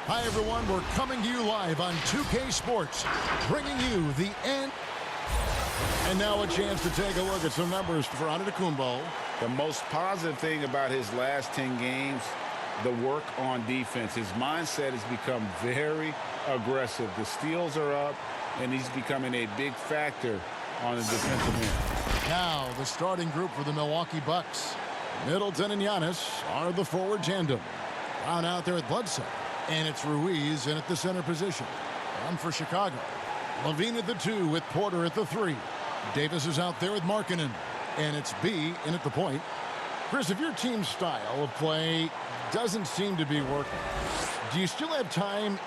Hi, everyone. We're coming to you live on 2K Sports, bringing you the end. And now a chance to take a look at some numbers for Antetokounmpo. The most positive thing about his last 10 games, the work on defense. His mindset has become very aggressive. The steals are up, and he's becoming a big factor on the defensive end. Now the starting group for the Milwaukee Bucks. Middleton and Giannis are the forward tandem. Brown out there at Bledsoe. And it's Ruiz in at the center position. One for Chicago. Levine at the 2 with Porter at the 3. Davis is out there with Markkanen. And it's B in at the point. Chris, if your team's style of play doesn't seem to be working, do you still have time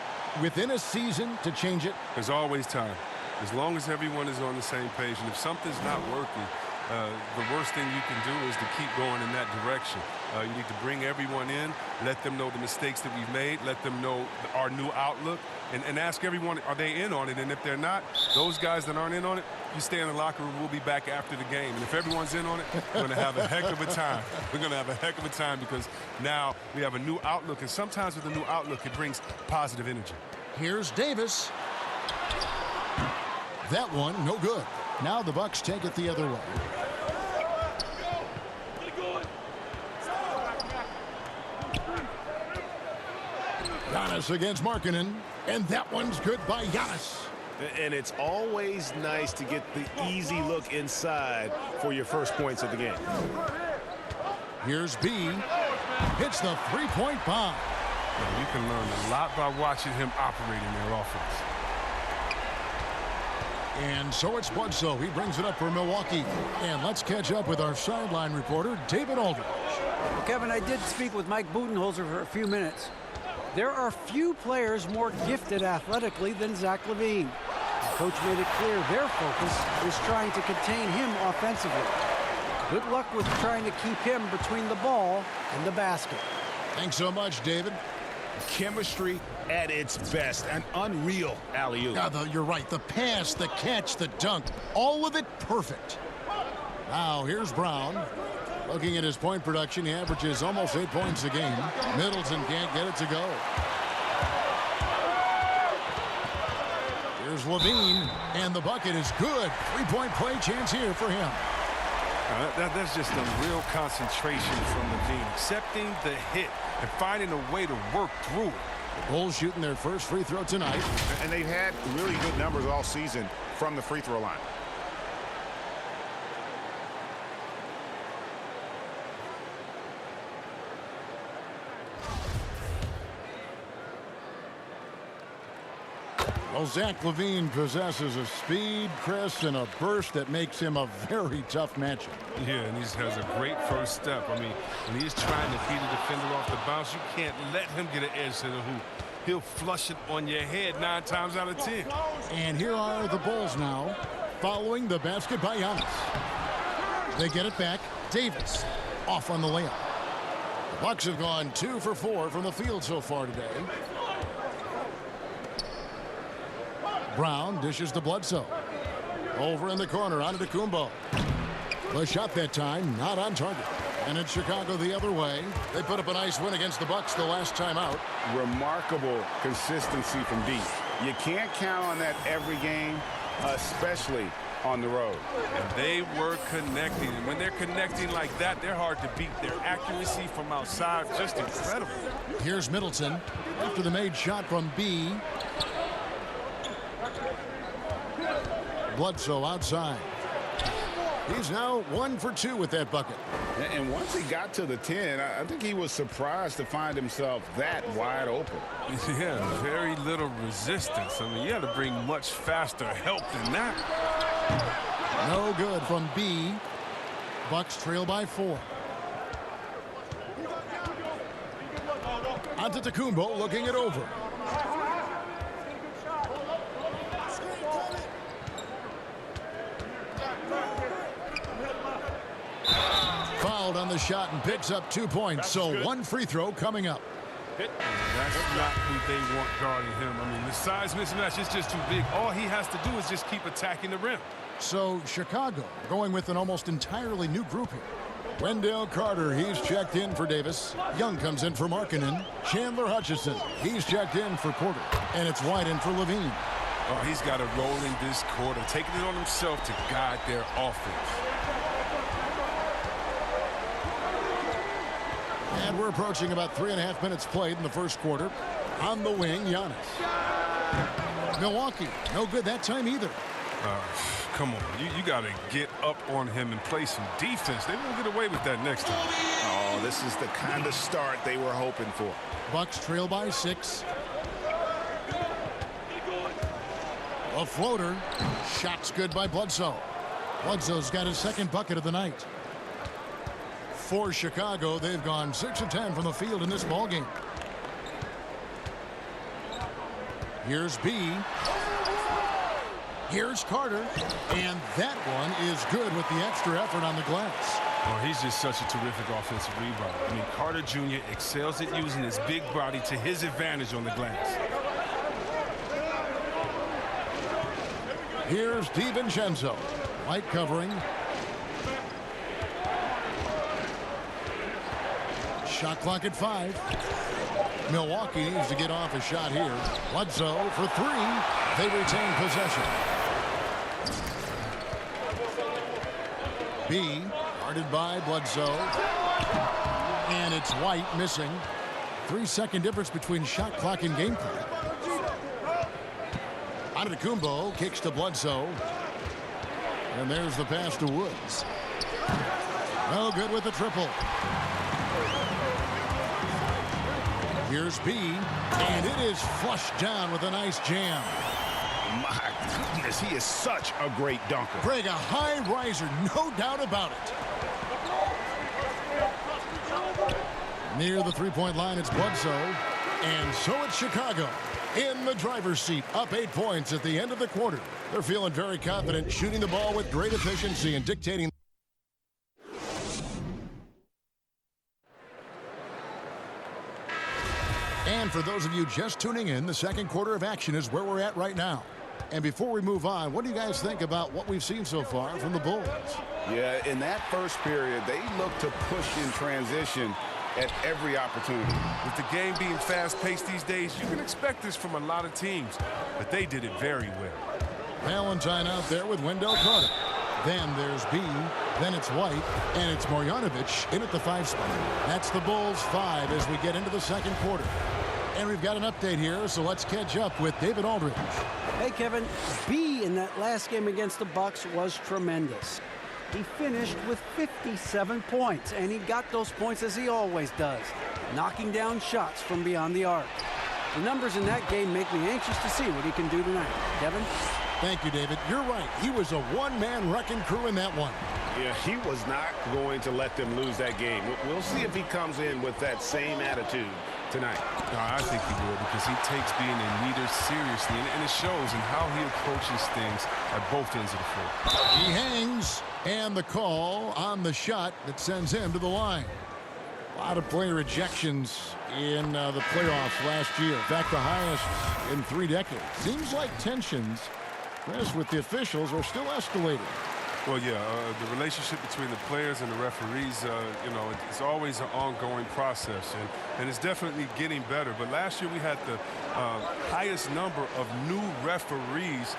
within a season to change it? There's always time, as long as everyone is on the same page. And if something's not working, the worst thing you can do is to keep going in that direction. You need to bring everyone in, let them know the mistakes that we've made, let them know our new outlook, and ask everyone, are they in on it? And if they're not, those guys that aren't in on it, you stay in the locker room. We'll be back after the game. And if everyone's in on it, we're going to have a heck of a time. We're going to have a heck of a time because now we have a new outlook. And sometimes with a new outlook, it brings positive energy. Here's Davis. That one, no good. Now the Bucks take it the other way. Giannis against Markkanen, and that one's good by Giannis. And it's always nice to get the easy look inside for your first points of the game. Here's B. Hits the three-point bomb. You can learn a lot by watching him operate in their offense. And so it's Bledsoe. He brings it up for Milwaukee. And let's catch up with our sideline reporter, David Aldridge. Well, Kevin, I did speak with Mike Budenholzer for a few minutes. There are few players more gifted athletically than Zach LaVine. The coach made it clear their focus is trying to contain him offensively. Good luck with trying to keep him between the ball and the basket. Thanks so much, David. Chemistry at its best. An unreal alley-oop. You're right. The pass, the catch, the dunk, all of it perfect. Now here's Brown. Looking at his point production, he averages almost 8 points a game. Middleton can't get it to go. Here's Levine, and the bucket is good. Three-point play chance here for him. That's just a real concentration from Levine, accepting the hit and finding a way to work through it. The Bulls shooting their first free throw tonight. And they've had really good numbers all season from the free throw line. Well, Zach LaVine possesses a speed, Chris, and a burst that makes him a very tough matchup. Yeah, and he has a great first step. I mean, when he's trying to feed a defender off the bounce, you can't let him get an edge to the hoop. He'll flush it on your head 9 times out of 10. And here are the Bulls now, following the basket by Giannis. They get it back. Davis off on the layup. The Bucks have gone 2 for 4 from the field so far today. Brown dishes to Bledsoe. Over in the corner, Antetokounmpo. The shot that time, not on target. And it's Chicago the other way. They put up a nice win against the Bucks the last time out. Remarkable consistency from deep. You can't count on that every game, especially on the road. And they were connecting. And when they're connecting like that, they're hard to beat. Their accuracy from outside, just incredible. Here's Middleton after the made shot from B. Bledsoe outside. He's now 1 for 2 with that bucket. And once he got to the 10, I think he was surprised to find himself that wide open. Yeah, very little resistance. I mean, you had to bring much faster help than that. No good from B. Bucks trail by 4. Antetokounmpo looking it over. Fouled on the shot and picks up 2 points. So 1 free throw coming up. That's not who they want guarding him. I mean, the size mismatch is just too big. All he has to do is just keep attacking the rim. So Chicago going with an almost entirely new group here. Wendell Carter, he's checked in for Davis. Young comes in for Markkanen. Chandler Hutchison, he's checked in for Porter. And it's White in for Levine. Oh, he's got a role in this quarter, taking it on himself to guide their offense. And we're approaching about 3.5 minutes played in the first quarter. On the wing, Giannis. Milwaukee, no good that time either. Come on, you got to get up on him and play some defense. They won't get away with that next time. Oh, this is the kind of start they were hoping for. Bucks trail by 6. A floater. Shot's good by Bledsoe. Bledsoe's got his second bucket of the night. For Chicago, they've gone 6 of 10 from the field in this ballgame. Here's B. Here's Carter. And that one is good with the extra effort on the glass. Oh, he's just such a terrific offensive rebounder. I mean, Carter Jr. excels at using his big body to his advantage on the glass. Here's DiVincenzo. White covering. Shot clock at 5. Milwaukee needs to get off a shot here. Bledsoe for 3. They retain possession. B, guarded by Bledsoe. And it's White missing. 3-second difference between shot clock and game clock. Antetokounmpo kicks to Bledsoe. And there's the pass to Woods. No good with the triple. Here's B, and it is flushed down with a nice jam. My goodness, he is such a great dunker. Greg, a high riser, no doubt about it. Near the three-point line, it's Bledsoe. And so it's Chicago in the driver's seat, up 8 points at the end of the quarter. They're feeling very confident, shooting the ball with great efficiency and dictating. And for those of you just tuning in, the second quarter of action is where we're at right now. And before we move on, what do you guys think about what we've seen so far from the Bulls? Yeah, in that first period, they look to push in transition at every opportunity. With the game being fast-paced these days, you can expect this from a lot of teams, but they did it very well. Valentine out there with Wendell Carter. Then there's B, then it's White, and it's Marjanovic in at the 5 spot. That's the Bulls 5 as we get into the second quarter. And we've got an update here, so let's catch up with David Aldridge. Hey, Kevin, B in that last game against the Bucks was tremendous. He finished with 57 points, and he got those points as he always does, knocking down shots from beyond the arc. The numbers in that game make me anxious to see what he can do tonight. Kevin? Thank you, David. You're right. He was a one-man wrecking crew in that one. Yeah, he was not going to let them lose that game. We'll see if he comes in with that same attitude tonight. No, I think he will, because he takes being a leader seriously, and it shows in how he approaches things at both ends of the floor. He hangs, and the call on the shot that sends him to the line. A lot of player ejections in the playoffs last year. In fact, the highest in 3 decades. Seems like tensions, Chris, with the officials are still escalating. Well, yeah, the relationship between the players and the referees, you know, it's always an ongoing process, and it's definitely getting better. But last year we had the highest number of new referees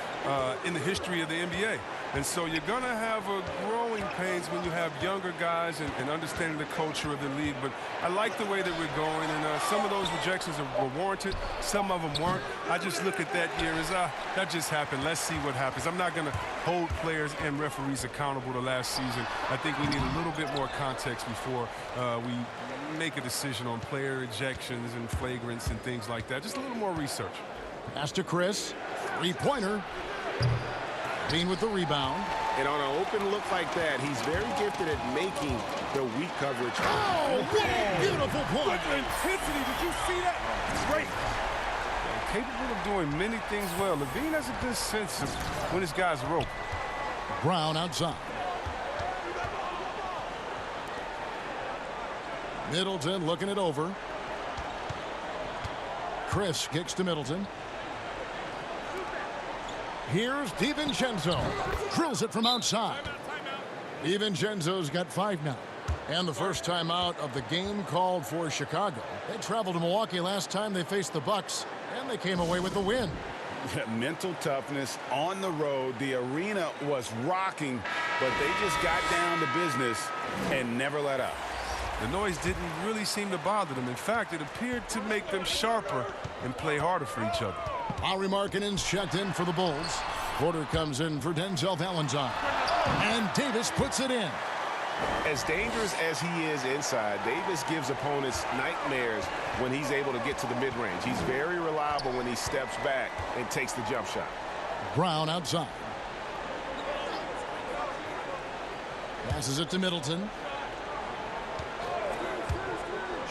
in the history of the NBA. And so you're going to have a growing pains when you have younger guys and understanding the culture of the league. But I like the way that we're going, and some of those rejections were warranted. Some of them weren't. I just look at that year as, that just happened. Let's see what happens. I'm not going to hold players and referees accountable to last season. I think we need a little bit more context before we make a decision on player ejections and flagrants and things like that. Just a little more research. Pass to Chris. Three-pointer. Bean with the rebound. And on an open look like that, he's very gifted at making the weak coverage. Oh, what a beautiful point. Intensity, did you see that? Great. Capable of doing many things well. Levine has a good sense of when his guys are open. Brown outside. Middleton looking it over. Chris kicks to Middleton. Here's DiVincenzo. Drills it from outside. DiVincenzo's got 5 now. And the first time out of the game called for Chicago. They traveled to Milwaukee last time they faced the Bucks, and they came away with the win. Mental toughness on the road. The arena was rocking, but they just got down to business and never let up. The noise didn't really seem to bother them. In fact, it appeared to make them sharper and play harder for each other. Lauri Markkanen's checked in for the Bulls. Porter comes in for Denzel Valentine. And Davis puts it in. As dangerous as he is inside, Davis gives opponents nightmares when he's able to get to the mid-range. He's very reliable when he steps back and takes the jump shot. Brown outside. Passes it to Middleton.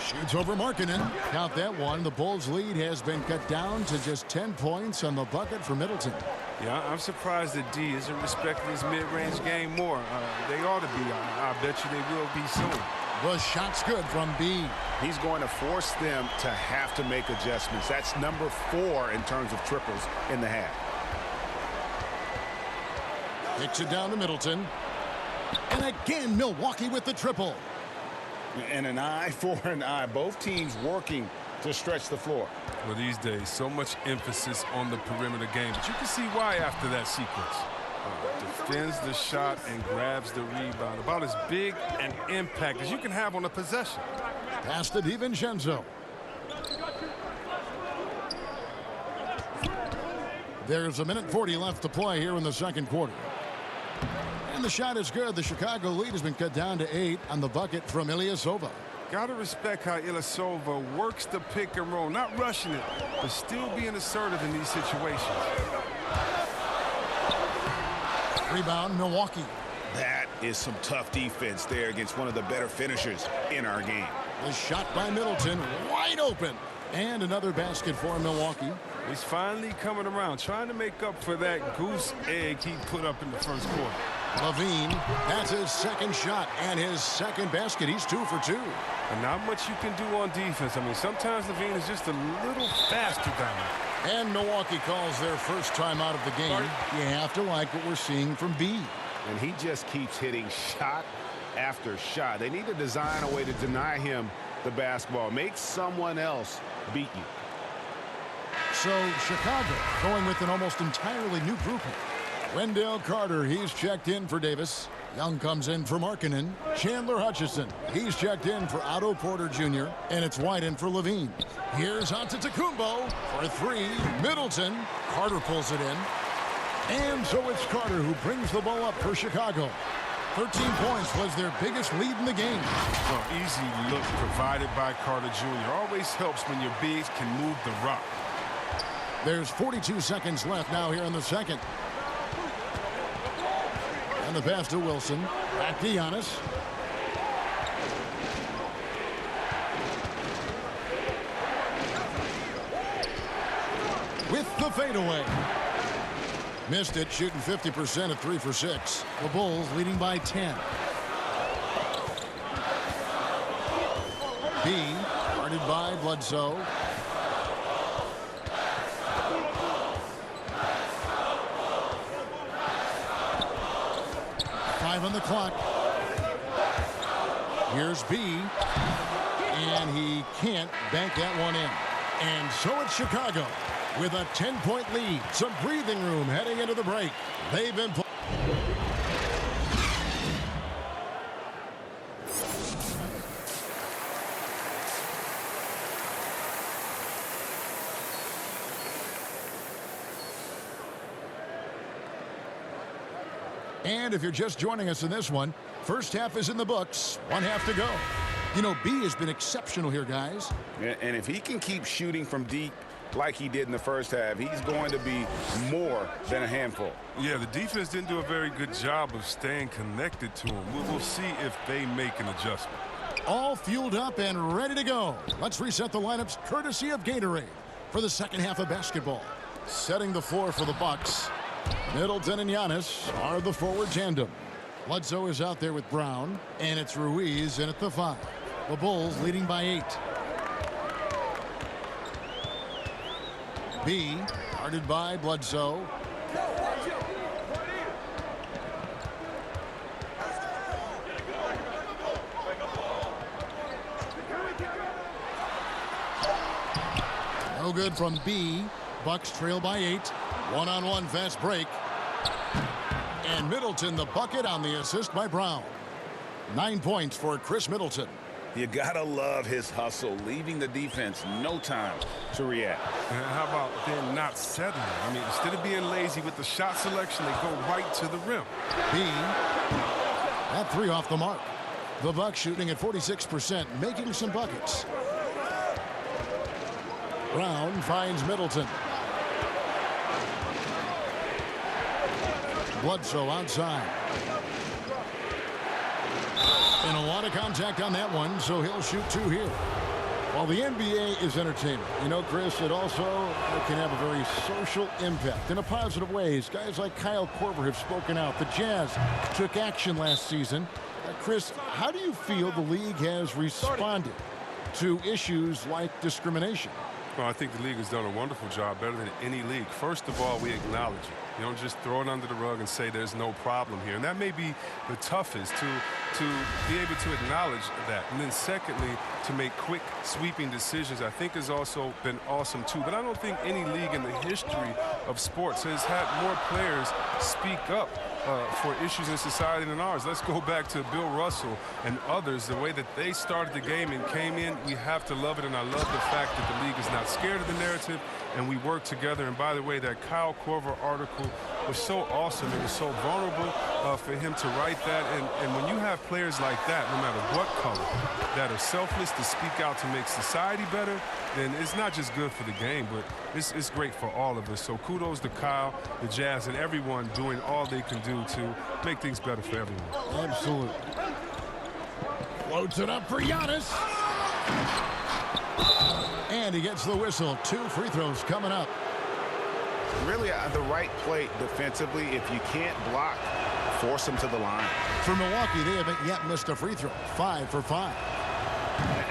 Shoots over Markkanen. Count that one. The Bulls' lead has been cut down to just 10 points on the bucket for Middleton. Yeah, I'm surprised that D isn't respecting his mid-range game more. They ought to be. I bet you they will be soon. The shot's good from B. He's going to force them to have to make adjustments. That's number 4 in terms of triples in the half. Kicks it down to Middleton. And again, Milwaukee with the triple. And an eye for an eye. Both teams working to stretch the floor. Well, these days, so much emphasis on the perimeter game. But you can see why after that sequence. Defends the shot and grabs the rebound. About as big an impact as you can have on a possession. Pass to DiVincenzo. There's a minute 40 left to play here in the second quarter. And the shot is good. The Chicago lead has been cut down to 8 on the bucket from Ilyasova. Gotta respect how Ilyasova works the pick and roll, not rushing it, but still being assertive in these situations. Rebound, Milwaukee. That is some tough defense there against one of the better finishers in our game. The shot by Middleton, wide open. And another basket for Milwaukee. He's finally coming around, trying to make up for that goose egg he put up in the first quarter. Levine, that's his second shot and his second basket. He's 2 for 2. And not much you can do on defense. I mean, sometimes Levine is just a little faster down there. And Milwaukee calls their first time out of the game. You have to like what we're seeing from B. And he just keeps hitting shot after shot. They need to design a way to deny him the basketball. Make someone else beat you. So Chicago going with an almost entirely new grouping. Wendell Carter, he's checked in for Davis. Young comes in for Markkanen. Chandler Hutchison, he's checked in for Otto Porter Jr. And it's White in for Levine. Here's Antetokounmpo for 3. Middleton. Carter pulls it in. And so it's Carter who brings the ball up for Chicago. 13 points was their biggest lead in the game. Well, easy look provided by Carter Jr. Always helps when your bigs can move the rock. There's 42 seconds left now here in the second. And the pass to Wilson. Back to Giannis. With the fadeaway. Missed it, shooting 50% at 3 for 6. The Bulls leading by 10. B, guarded by Bledsoe. On the clock. Here's B, and he can't bank that one in. And so it's Chicago with a 10-point lead. Some breathing room heading into the break. They've been And if you're just joining us in this one, first half is in the books. 1 half to go. You know, B has been exceptional here, guys. And if he can keep shooting from deep like he did in the first half, he's going to be more than a handful. Yeah, the defense didn't do a very good job of staying connected to him. We'll see if they make an adjustment. All fueled up and ready to go. Let's reset the lineups courtesy of Gatorade for the second half of basketball. Setting the floor for the Bucks. Middleton and Giannis are the forward tandem. Bledsoe is out there with Brown, and it's Ruiz in at the 5. The Bulls leading by 8. B, guarded by Bledsoe. No good from B. Bucks trail by 8. One-on-one fast break. And Middleton the bucket on the assist by Brown. 9 points for Chris Middleton. You gotta love his hustle, leaving the defense no time to react. And how about then not settling? I mean, instead of being lazy with the shot selection, they go right to the rim. B. That 3 off the mark. The Bucks shooting at 46%, making some buckets. Brown finds Middleton. Bledsoe outside. And a lot of contact on that one, so he'll shoot 2 here. While the NBA is entertainment, you know, Chris, it also can have a very social impact in a positive ways. Guys like Kyle Korver have spoken out. The Jazz took action last season. Chris, how do you feel the league has responded to issues like discrimination? Well, I think the league has done a wonderful job, better than any league. First of all, we acknowledge it. You don't just throw it under the rug and say there's no problem here. And that may be the toughest, to be able to acknowledge that. And then secondly, to make quick, sweeping decisions, I think has also been awesome too. But I don't think any league in the history of sports has had more players speak up for issues in society than ours. Let's go back to Bill Russell and others, the way that they started the game and came in. We have to love it, and I love the fact that the league is not scared of the narrative, and we work together. And by the way, that Kyle Korver article was so awesome. It was so vulnerable for him to write that. And when you have players like that, no matter what color, that are selfless to speak out to make society better, then it's not just good for the game, but it's great for all of us. So kudos to Kyle, the Jazz, and everyone doing all they can do to make things better for everyone. Absolutely. Floats it up for Giannis. And he gets the whistle. 2 free throws coming up. Really, the right play defensively. If you can't block, force them to the line. For Milwaukee, they haven't yet missed a free throw. 5 for 5.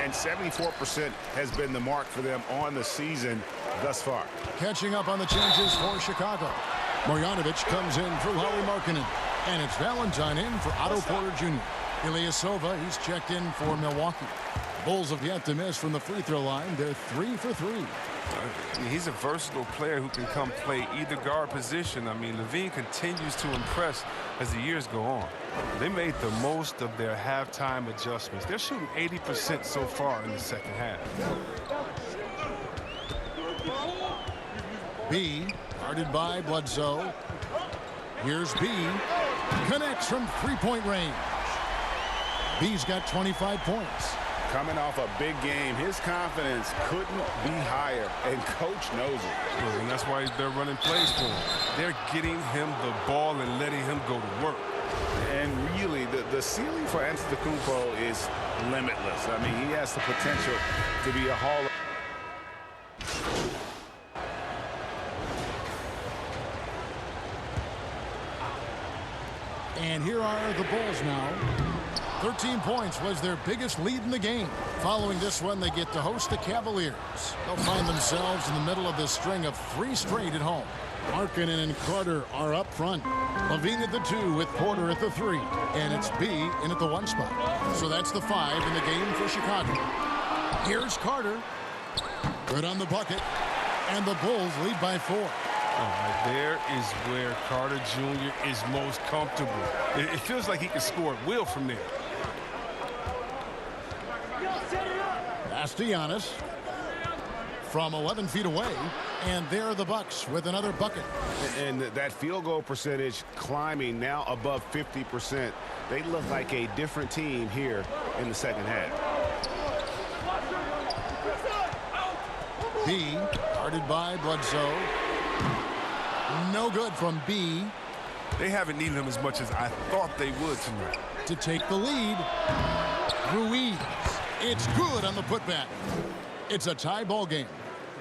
And 74% has been the mark for them on the season thus far. Catching up on the changes for Chicago. Marjanovic comes in for Lauri Markkanen. And it's Valentine in for Otto Porter Jr. Ilyasova, he's checked in for Milwaukee. Bulls have yet to miss from the free throw line. They're 3 for 3. I mean, he's a versatile player who can come play either guard position. I mean, Levine continues to impress as the years go on. They made the most of their halftime adjustments. They're shooting 80% so far in the second half. B, guarded by Bledsoe. Here's B. Connects from three-point range. B's got 25 points. Coming off a big game, his confidence couldn't be higher, and coach knows it. And that's why they're running plays for him. They're getting him the ball and letting him go to work. And really, the ceiling for Antetokounmpo is limitless. I mean, he has the potential to be a Hall of And here are the Bulls now. 13 points was their biggest lead in the game. Following this one, they get to host the Cavaliers. They'll find themselves in the middle of this string of 3 straight at home. Markkanen and Carter are up front. Levine at the 2 with Porter at the 3. And it's B in at the 1 spot. So that's the 5 in the game for Chicago. Here's Carter. Good on the bucket. And the Bulls lead by 4. All right, there is where Carter Jr. is most comfortable. It feels like he can score at will from there. Pass to Giannis from 11 feet away, and there are the Bucks with another bucket. And that field goal percentage climbing now above 50%. They look like a different team here in the second half. B, guarded by Bledsoe. No good from B. They haven't needed him as much as I thought they would tonight. To take the lead, Ruiz. It's good on the putback. It's a tie ball game.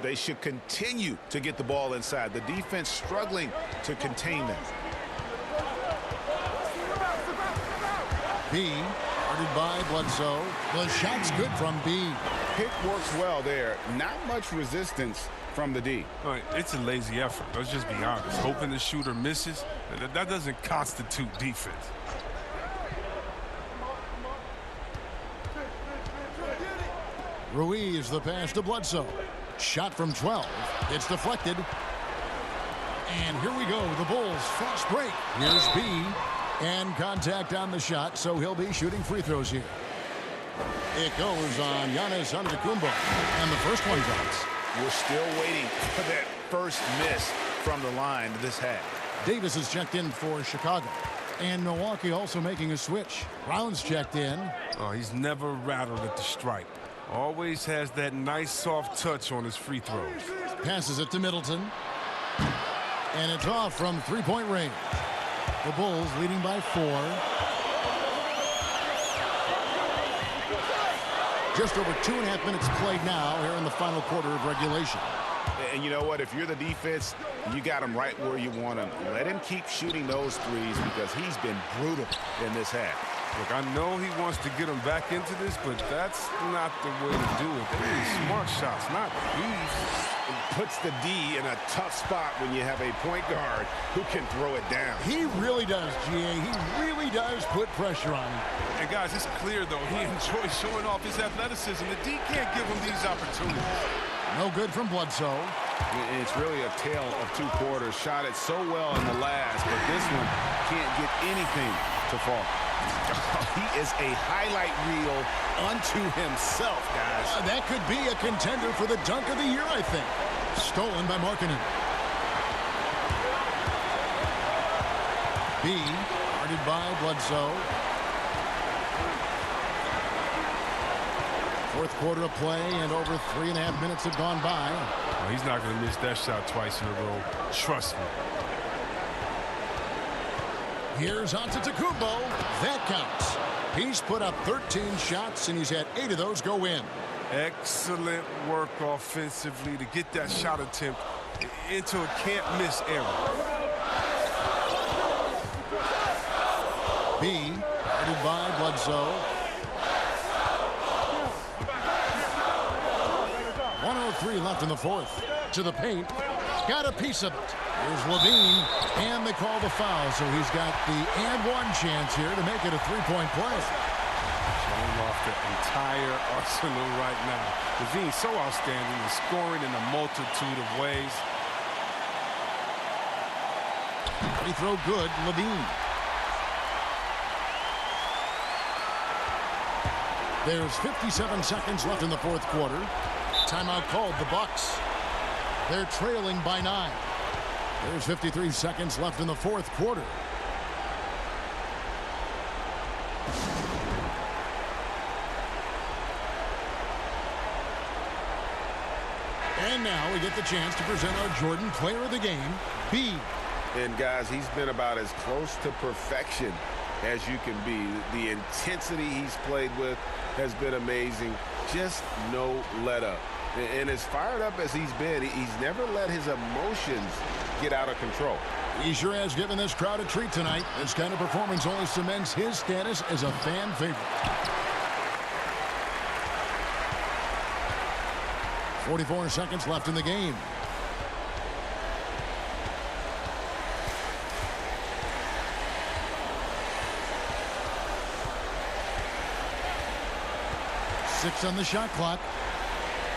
They should continue to get the ball inside. The defense struggling to contain them. B, guarded by Bledsoe. The shot's good from B. Pick works well there. Not much resistance from the D. All right, it's a lazy effort. Let's just be honest. Hoping the shooter misses, that doesn't constitute defense. Ruiz the pass to Bledsoe. Shot from 12. It's deflected. And here we go. The Bulls fast break. Here's B. And contact on the shot, so he'll be shooting free throws here. It goes on Giannis Antetokounmpo. And the first one drops. We're still waiting for that first miss from the line this half. Davis is checked in for Chicago. And Milwaukee also making a switch. Brown's checked in. Oh, he's never rattled at the stripe. Always has that nice soft touch on his free throws. Passes it to Middleton. And it's off from three-point range. The Bulls leading by 4. Just over 2.5 minutes played now here in the final quarter of regulation. And you know what? If you're the defense, you got him right where you want him. Let him keep shooting those threes because he's been brutal in this half. Look, I know he wants to get him back into this, but that's not the way to do it. Really smart shots, not these. It puts the D in a tough spot when you have a point guard who can throw it down. He really does, GA. He really does put pressure on him. And guys, it's clear, though, he enjoys showing off his athleticism. The D can't give him these opportunities. No good from Bledsoe. And it's really a tale of 2 quarters. Shot it so well in the last, but this one can't get anything to fall. He is a highlight reel unto himself, guys. That could be a contender for the dunk of the year, I think. Stolen by Markkanen. B, guarded by Bledsoe. Fourth quarter of play, and over 3.5 minutes have gone by. Well, he's not going to miss that shot twice in a row. Trust me. Here's Antetokounmpo. That counts. He's put up 13 shots, and he's had 8 of those go in. Excellent work offensively to get that shot attempt into a can't-miss area. B, guarded by Bledsoe. 1:03 left in the fourth. To the paint. Got a piece of it. Here's Levine, and they call the foul, so he's got the and one chance here to make it a three-point play. Showing off the entire arsenal right now. Levine so outstanding in scoring in a multitude of ways. Free throw good, Levine. There's 57 seconds left in the fourth quarter. Timeout called, the Bucks. They're trailing by 9. There's 53 seconds left in the fourth quarter. And now we get the chance to present our Jordan Player of the Game, B. And guys, he's been about as close to perfection as you can be. The intensity he's played with has been amazing. Just no let up. And as fired up as he's been, he's never let his emotions get out of control. He sure has given this crowd a treat tonight. This kind of performance only cements his status as a fan favorite. 44 seconds left in the game. Six on the shot clock.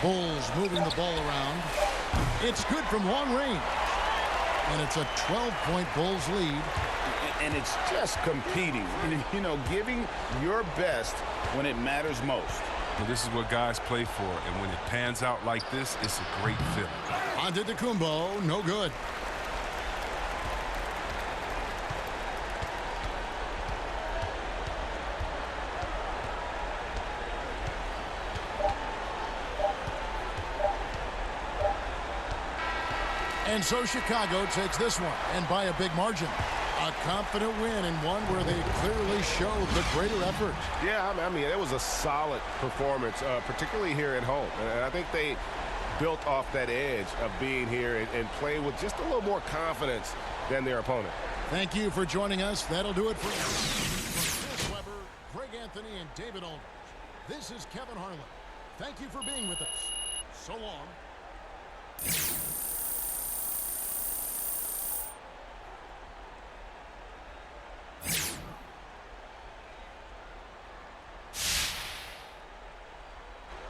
Bulls moving the ball around. It's good from long range. And it's a 12-point Bulls lead. And it's just competing, you know, giving your best when it matters most. Well, this is what guys play for, and when it pans out like this, it's a great feeling. Antetokounmpo, no good. And so Chicago takes this one, and by a big margin. A confident win, and one where they clearly showed the greater effort. Yeah, I mean, it was a solid performance, particularly here at home. And I think they built off that edge of being here and play with just a little more confidence than their opponent. Thank you for joining us. That'll do it for Chris Webber, Greg Anthony, and David Aldridge. This is Kevin Harlan. Thank you for being with us. So long.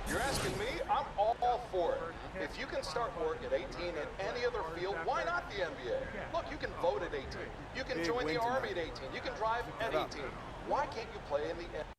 You're asking me? I'm all for it. If If you can start work at 18 in any other field, why not the NBA? Look, you can vote at 18. You can join the Army at 18. You can drive at 18. Why can't you play in the